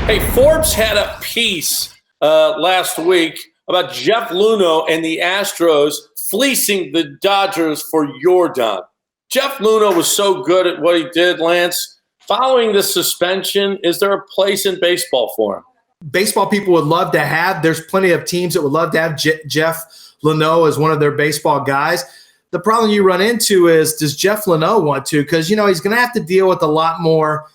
Hey, Forbes had a piece last week about Jeff Luhnow and the Astros fleecing the Dodgers for Jordan. Jeff Luhnow was so good at what he did, Lance. Following the suspension, is there a place in baseball for him? Baseball people would love to have. There's plenty of teams that would love to have Jeff Luhnow as one of their baseball guys. The problem you run into is, does Jeff Luhnow want to? Because, he's going to have to deal with a lot more,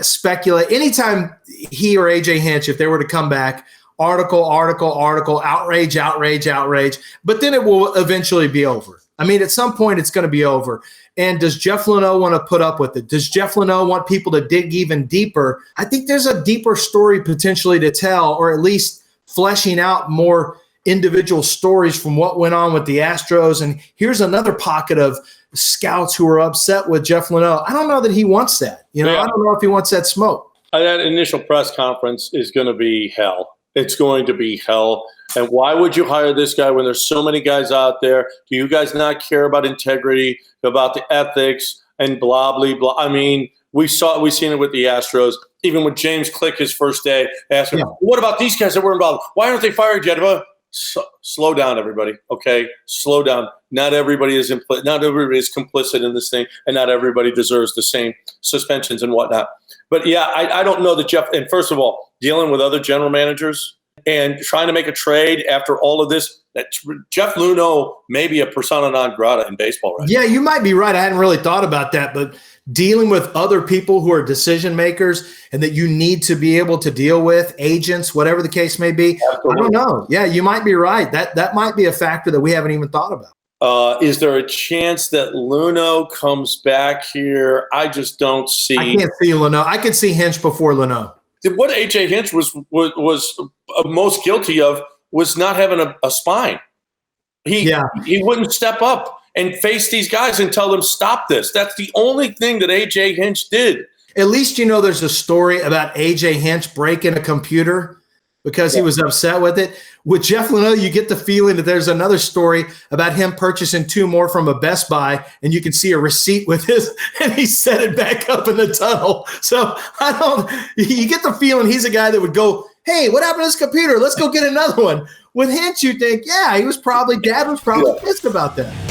speculate. Anytime he or AJ Hinch, if they were to come back, article, outrage. But then it will eventually be over. I mean, at some point it's going to be over. And does Jeff Luhnow want to put up with it? Does Jeff Luhnow want people to dig even deeper? I think there's a deeper story potentially to tell, or at least fleshing out more individual stories from what went on with the Astros. And here's another pocket of scouts who are upset with Jeff Luhnow. I don't know that he wants that. I don't know if he wants that smoke. That initial press conference is going to be hell. It's going to be hell. And why would you hire this guy when there's so many guys out there? Do you guys not care about integrity, about the ethics, and blah, blah, blah? I mean, we've seen it with the Astros. Even with James Click his first day, asking, what about these guys that were involved? Why aren't they fired yet? Slow down, everybody. Okay, slow down. Not everybody is complicit in this thing, and not everybody deserves the same suspensions and whatnot. But yeah, I don't know that Jeff. And first of all, dealing with other general managers and trying to make a trade after all of this, that Jeff Luhnow may be a persona non grata in baseball right now. Yeah, you might be right. I hadn't really thought about that, but dealing with other people who are decision makers and that you need to be able to deal with, agents, whatever the case may be. Absolutely. I don't know. Yeah, you might be right. That might be a factor that we haven't even thought about. Is there a chance that Luhnow comes back here? I just don't see. I can't see Luhnow. I could see Hinch before Luhnow. What A.J. Hinch was most guilty of was not having a spine. He wouldn't step up and face these guys and tell them, stop this. That's the only thing that A.J. Hinch did. At least there's a story about A.J. Hinch breaking a computer because he was upset with it. With Jeff Luhnow, you get the feeling that there's another story about him purchasing 2 more from a Best Buy, and you can see a receipt with his, and he set it back up in the tunnel. So you get the feeling he's a guy that would go, hey, what happened to this computer? Let's go get another one. With Hinch, you think, Dad was probably pissed about that.